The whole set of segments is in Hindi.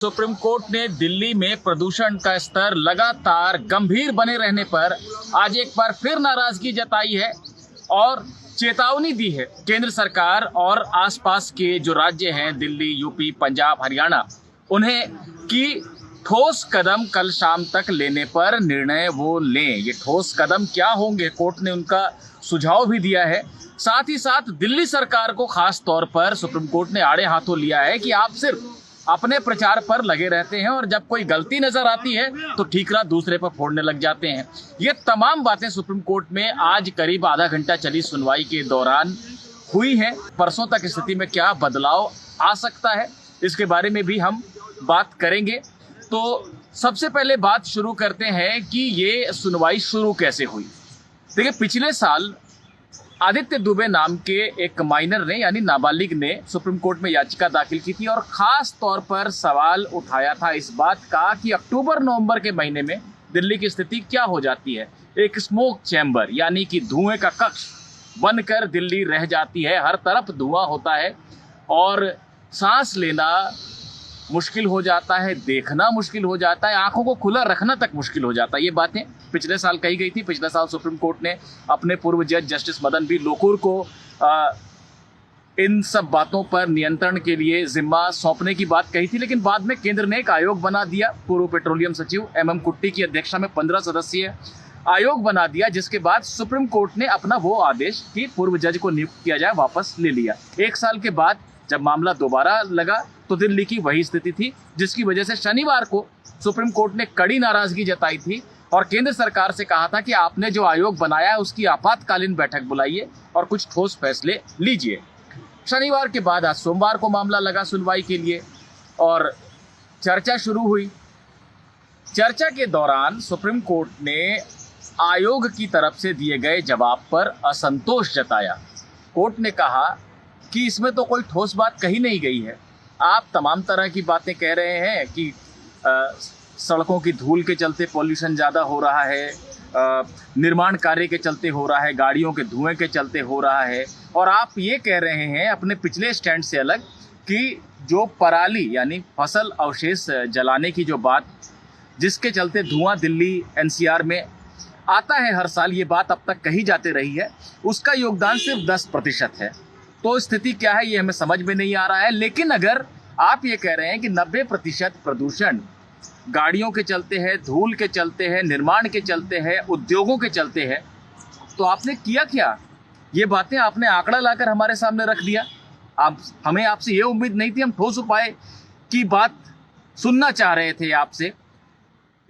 सुप्रीम कोर्ट ने दिल्ली में प्रदूषण का स्तर लगातार गंभीर बने रहने पर आज एक बार फिर नाराजगी जताई है और चेतावनी दी है केंद्र सरकार और आसपास के जो राज्य हैं दिल्ली, यूपी, पंजाब, हरियाणा, उन्हें कि ठोस कदम कल शाम तक लेने पर निर्णय वो लें। ये ठोस कदम क्या होंगे, कोर्ट ने उनका सुझाव भी दिया है। साथ ही साथ दिल्ली सरकार को खास तौर पर सुप्रीम कोर्ट ने आड़े हाथों लिया है कि आप सिर्फ अपने प्रचार पर लगे रहते हैं और जब कोई गलती नजर आती है तो ठीकरा दूसरे पर फोड़ने लग जाते हैं। ये तमाम बातें सुप्रीम कोर्ट में आज करीब आधा घंटा चली सुनवाई के दौरान हुई हैं। परसों तक स्थिति में क्या बदलाव आ सकता है, इसके बारे में भी हम बात करेंगे। तो सबसे पहले बात शुरू करते हैं कि ये सुनवाई शुरू कैसे हुई। देखिए, पिछले साल आदित्य दुबे नाम के एक माइनर ने यानी नाबालिग ने सुप्रीम कोर्ट में याचिका दाखिल की थी और खास तौर पर सवाल उठाया था इस बात का कि अक्टूबर-नवंबर के महीने में दिल्ली की स्थिति क्या हो जाती है। एक स्मोक चैम्बर यानी कि धुएं का कक्ष बनकर दिल्ली रह जाती है, हर तरफ धुआं होता है और सांस लेना मुश्किल हो जाता है, देखना मुश्किल हो जाता है, आंखों को खुला रखना तक मुश्किल हो जाता है। ये बातें पिछले साल कही गई थी। पिछले साल सुप्रीम कोर्ट ने अपने पूर्व जज जस्टिस मदन बी लोकुर को इन सब बातों पर नियंत्रण के लिए जिम्मा सौंपने की बात कही थी, लेकिन बाद में केंद्र ने एक आयोग बना दिया। पूर्व पेट्रोलियम सचिव MM कुट्टी की अध्यक्षता में 15 सदस्यीय आयोग बना दिया, जिसके बाद सुप्रीम कोर्ट ने अपना वो आदेश कि पूर्व जज को नियुक्त किया जाए वापस ले लिया। एक साल के बाद जब मामला दोबारा लगा तो दिल्ली की वही स्थिति थी, जिसकी वजह से शनिवार को सुप्रीम कोर्ट ने कड़ी नाराजगी जताई थी और केंद्र सरकार से कहा था कि आपने जो आयोग बनाया है उसकी आपातकालीन बैठक बुलाइए और कुछ ठोस फैसले लीजिए। शनिवार के बाद आज सोमवार को मामला लगा सुनवाई के लिए और चर्चा शुरू हुई। चर्चा के दौरान सुप्रीम कोर्ट ने आयोग की तरफ से दिए गए जवाब पर असंतोष जताया। कोर्ट ने कहा कि इसमें तो कोई ठोस बात कही नहीं गई है। आप तमाम तरह की बातें कह रहे हैं कि सड़कों की धूल के चलते पॉल्यूशन ज़्यादा हो रहा है, निर्माण कार्य के चलते हो रहा है, गाड़ियों के धुएं के चलते हो रहा है, और आप ये कह रहे हैं अपने पिछले स्टैंड से अलग कि जो पराली यानी फसल अवशेष जलाने की जो बात, जिसके चलते धुआं दिल्ली NCR में आता है हर साल, ये बात अब तक कही जाती रही है, उसका योगदान सिर्फ 10% है। तो स्थिति क्या है ये हमें समझ में नहीं आ रहा है। लेकिन अगर आप ये कह रहे हैं कि 90% प्रदूषण गाड़ियों के चलते है, धूल के चलते है, निर्माण के चलते है, उद्योगों के चलते है, तो आपने किया क्या? ये बातें आपने आंकड़ा लाकर हमारे सामने रख दिया। हमें आपसे ये उम्मीद नहीं थी, हम ठोस उपाय की बात सुनना चाह रहे थे आपसे।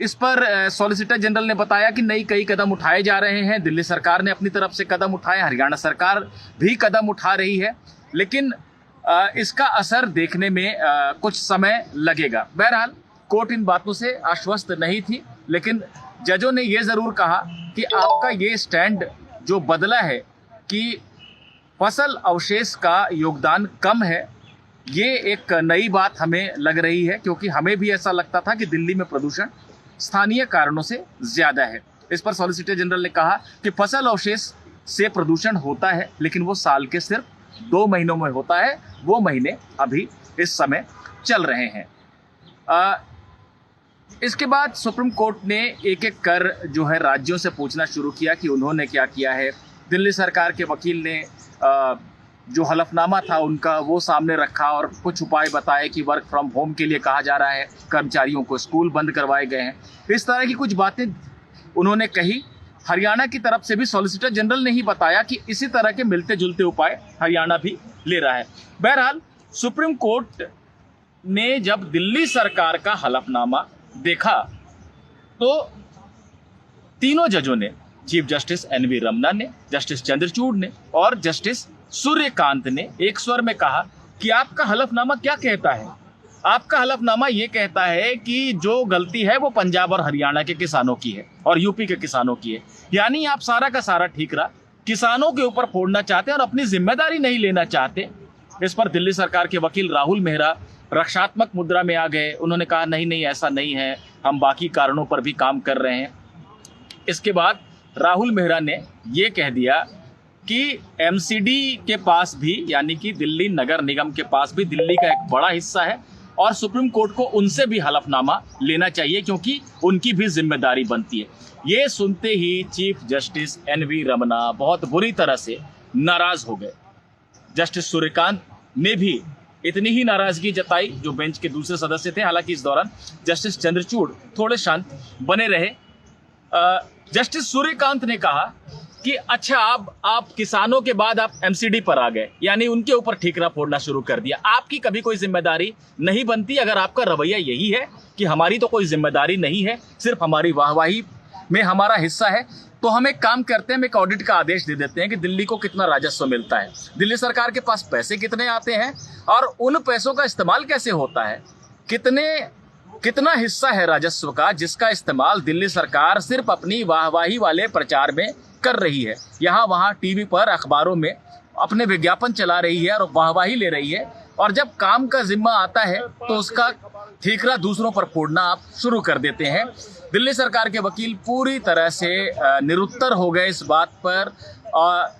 इस पर सॉलिसिटर जनरल ने बताया कि कई कदम उठाए जा रहे हैं। दिल्ली सरकार ने अपनी तरफ से कदम उठाए, हरियाणा सरकार भी कदम उठा रही है, लेकिन इसका असर देखने में कुछ समय लगेगा। बहरहाल कोर्ट इन बातों से आश्वस्त नहीं थी, लेकिन जजों ने ये ज़रूर कहा कि आपका ये स्टैंड जो बदला है कि फसल अवशेष का योगदान कम है, ये एक नई बात हमें लग रही है, क्योंकि हमें भी ऐसा लगता था कि दिल्ली में प्रदूषण स्थानीय कारणों से ज्यादा है। इस पर सॉलिसिटर जनरल ने कहा कि फसल अवशेष से प्रदूषण होता है, लेकिन वो साल के सिर्फ 2 महीनों में होता है। वो महीने अभी इस समय चल रहे हैं। इसके बाद सुप्रीम कोर्ट ने एक एक कर जो है राज्यों से पूछना शुरू किया कि उन्होंने क्या किया है। दिल्ली सरकार के वकील ने जो हलफनामा था उनका वो सामने रखा और कुछ उपाय बताए कि वर्क फ्रॉम होम के लिए कहा जा रहा है, कर्मचारियों को स्कूल बंद करवाए गए हैं, इस तरह की कुछ बातें उन्होंने कही। हरियाणा की तरफ से भी सॉलिसिटर जनरल ने ही बताया कि इसी तरह के मिलते जुलते उपाय हरियाणा भी ले रहा है। बहरहाल सुप्रीम कोर्ट ने जब दिल्ली सरकार का हलफनामा देखा तो तीनों जजों ने, चीफ जस्टिस NV रमना ने, जस्टिस चंद्रचूड़ ने और जस्टिस सूर्यकांत ने एक स्वर में कहा कि आपका हलफनामा क्या कहता है। आपका हलफनामा ये कहता है कि जो गलती है वो पंजाब और हरियाणा के किसानों की है और यूपी के किसानों की है, यानी आप सारा का सारा ठीकरा किसानों के ऊपर फोड़ना चाहते हैं और अपनी जिम्मेदारी नहीं लेना चाहते। इस पर दिल्ली सरकार के वकील राहुल मेहरा रक्षात्मक मुद्रा में आ गए। उन्होंने कहा नहीं ऐसा नहीं है, हम बाकी कारणों पर भी काम कर रहे हैं। इसके बाद राहुल मेहरा ने ये कह दिया कि MCD के पास भी, यानी कि दिल्ली नगर निगम के पास भी दिल्ली का एक बड़ा हिस्सा है और सुप्रीम कोर्ट को उनसे भी हलफनामा लेना चाहिए, क्योंकि उनकी भी जिम्मेदारी बनती है। ये सुनते ही चीफ जस्टिस एनवी रमन्ना बहुत बुरी तरह से नाराज हो गए। जस्टिस सूर्यकांत ने भी इतनी ही नाराजगी जताई जो बेंच के दूसरे सदस्य थे। हालांकि इस दौरान जस्टिस चंद्रचूड़ थोड़े शांत बने रहे। जस्टिस सूर्यकांत ने कहा कि अच्छा, आप किसानों के बाद आप एमसीडी पर आ गए, यानी उनके ऊपर ठीकरा फोड़ना शुरू कर दिया। आपकी कभी कोई जिम्मेदारी नहीं बनती। अगर आपका रवैया यही है कि हमारी तो कोई जिम्मेदारी नहीं है, सिर्फ हमारी वाहवाही में हमारा हिस्सा है, तो हम एक काम करते हैं, हम एक ऑडिट का आदेश दे देते हैं कि दिल्ली को कितना राजस्व मिलता है, दिल्ली सरकार के पास पैसे कितने आते हैं और उन पैसों का इस्तेमाल कैसे होता है, कितना हिस्सा है राजस्व का जिसका इस्तेमाल दिल्ली सरकार सिर्फ अपनी वाहवाही वाले प्रचार में कर रही है। यहाँ वहाँ टीवी पर, अखबारों में अपने विज्ञापन चला रही है और वाहवाही ले रही है, और जब काम का जिम्मा आता है तो उसका ठीकरा दूसरों पर फोड़ना आप शुरू कर देते हैं। दिल्ली सरकार के वकील पूरी तरह से निरुत्तर हो गए इस बात पर।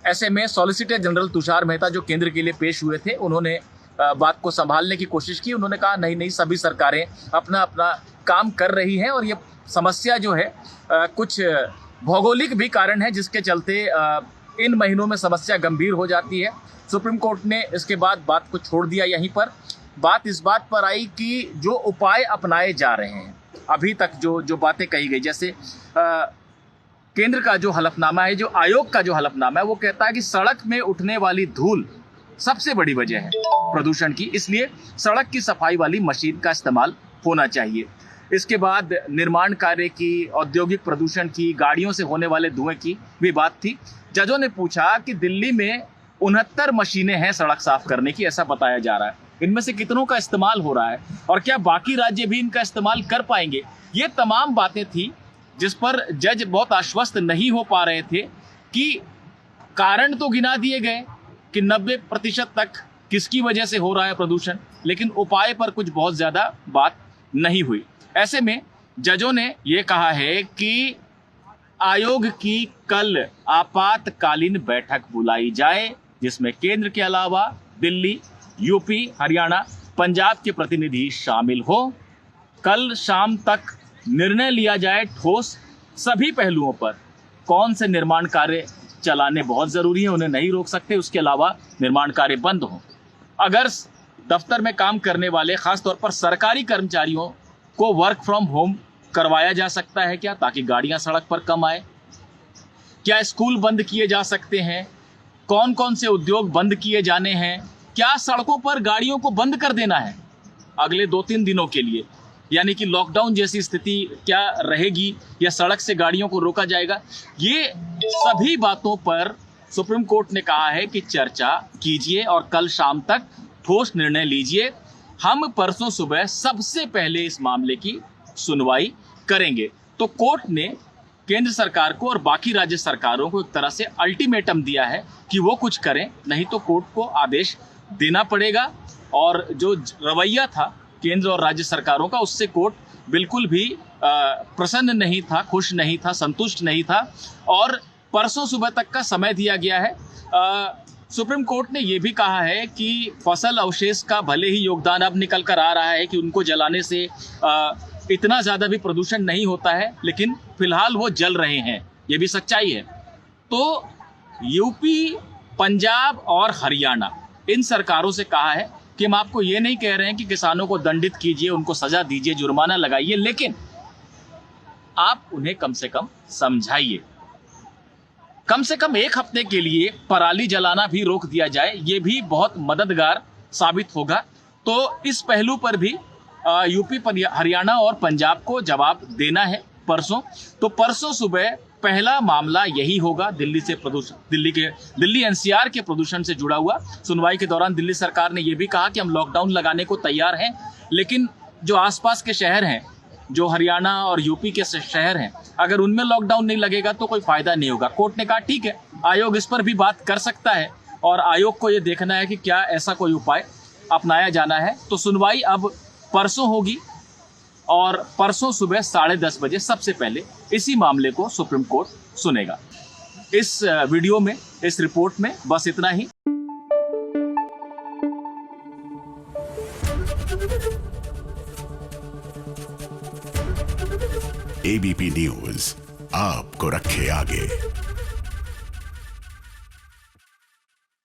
ऐसे में सॉलिसिटर जनरल तुषार मेहता जो केंद्र के लिए पेश हुए थे, उन्होंने बात को संभालने की कोशिश की। उन्होंने कहा नहीं, सभी सरकारें अपना अपना काम कर रही हैं और ये समस्या जो है कुछ भौगोलिक भी कारण है जिसके चलते इन महीनों में समस्या गंभीर हो जाती है। सुप्रीम कोर्ट ने इसके बाद बात को छोड़ दिया। यहीं पर बात इस बात पर आई कि जो उपाय अपनाए जा रहे हैं अभी तक, जो बातें कही गई, जैसे केंद्र का जो हलफनामा है, जो आयोग का जो हलफनामा है, वो कहता है कि सड़क में उठने वाली धूल सबसे बड़ी वजह है प्रदूषण की, इसलिए सड़क की सफाई वाली मशीन का इस्तेमाल होना चाहिए। इसके बाद निर्माण कार्य की, औद्योगिक प्रदूषण की, गाड़ियों से होने वाले धुएं की भी बात थी। जजों ने पूछा कि दिल्ली में 69 मशीनें हैं सड़क साफ करने की, ऐसा बताया जा रहा है, इनमें से कितनों का इस्तेमाल हो रहा है और क्या बाकी राज्य भी इनका इस्तेमाल कर पाएंगे। ये तमाम बातें थी जिस पर जज बहुत आश्वस्त नहीं हो पा रहे थे कि कारण तो गिना दिए गए कि 90% तक किसकी वजह से हो रहा है प्रदूषण, लेकिन उपाय पर कुछ बहुत ज़्यादा बात नहीं हुई। ऐसे में जजों ने ये कहा है कि आयोग की कल आपातकालीन बैठक बुलाई जाए, जिसमें केंद्र के अलावा दिल्ली, यूपी, हरियाणा, पंजाब के प्रतिनिधि शामिल हो। कल शाम तक निर्णय लिया जाए ठोस सभी पहलुओं पर। कौन से निर्माण कार्य चलाने बहुत ज़रूरी है, उन्हें नहीं रोक सकते, उसके अलावा निर्माण कार्य बंद हों। अगर दफ्तर में काम करने वाले, खासतौर पर सरकारी कर्मचारियों को वर्क फ्रॉम होम करवाया जा सकता है क्या, ताकि गाड़ियां सड़क पर कम आए? क्या स्कूल बंद किए जा सकते हैं? कौन कौन से उद्योग बंद किए जाने हैं? क्या सड़कों पर गाड़ियों को बंद कर देना है अगले 2-3 दिनों के लिए, यानी कि लॉकडाउन जैसी स्थिति क्या रहेगी, या सड़क से गाड़ियों को रोका जाएगा? ये सभी बातों पर सुप्रीम कोर्ट ने कहा है कि चर्चा कीजिए और कल शाम तक ठोस निर्णय लीजिए। हम परसों सुबह सबसे पहले इस मामले की सुनवाई करेंगे। तो कोर्ट ने केंद्र सरकार को और बाकी राज्य सरकारों को एक तरह से अल्टीमेटम दिया है कि वो कुछ करें, नहीं तो कोर्ट को आदेश देना पड़ेगा। और जो रवैया था केंद्र और राज्य सरकारों का, उससे कोर्ट बिल्कुल भी प्रसन्न नहीं था, खुश नहीं था, संतुष्ट नहीं था और परसों सुबह तक का समय दिया गया है। सुप्रीम कोर्ट ने यह भी कहा है कि फसल अवशेष का भले ही योगदान अब निकल कर आ रहा है कि उनको जलाने से इतना ज़्यादा भी प्रदूषण नहीं होता है, लेकिन फिलहाल वो जल रहे हैं, ये भी सच्चाई है। तो यूपी, पंजाब और हरियाणा, इन सरकारों से कहा है कि हम आपको ये नहीं कह रहे हैं कि किसानों को दंडित कीजिए, उनको सजा दीजिए, जुर्माना लगाइए, लेकिन आप उन्हें कम से कम समझाइए। कम से कम 1 हफ्ते के लिए पराली जलाना भी रोक दिया जाए, ये भी बहुत मददगार साबित होगा। तो इस पहलू पर भी यूपी, हरियाणा और पंजाब को जवाब देना है परसों। तो परसों सुबह पहला मामला यही होगा, दिल्ली से प्रदूषण, दिल्ली एनसीआर के प्रदूषण से जुड़ा हुआ। सुनवाई के दौरान दिल्ली सरकार ने यह भी कहा कि हम लॉकडाउन लगाने को तैयार हैं, लेकिन जो आसपास के शहर हैं, जो हरियाणा और यूपी के शहर हैं, अगर उनमें लॉकडाउन नहीं लगेगा तो कोई फायदा नहीं होगा। कोर्ट ने कहा ठीक है, आयोग इस पर भी बात कर सकता है और आयोग को ये देखना है कि क्या ऐसा कोई उपाय अपनाया जाना है। तो सुनवाई अब परसों होगी और परसों सुबह 10:30 बजे सबसे पहले इसी मामले को सुप्रीम कोर्ट सुनेगा। इस वीडियो में, इस रिपोर्ट में बस इतना ही। एबीपी न्यूज आपको रखे आगे।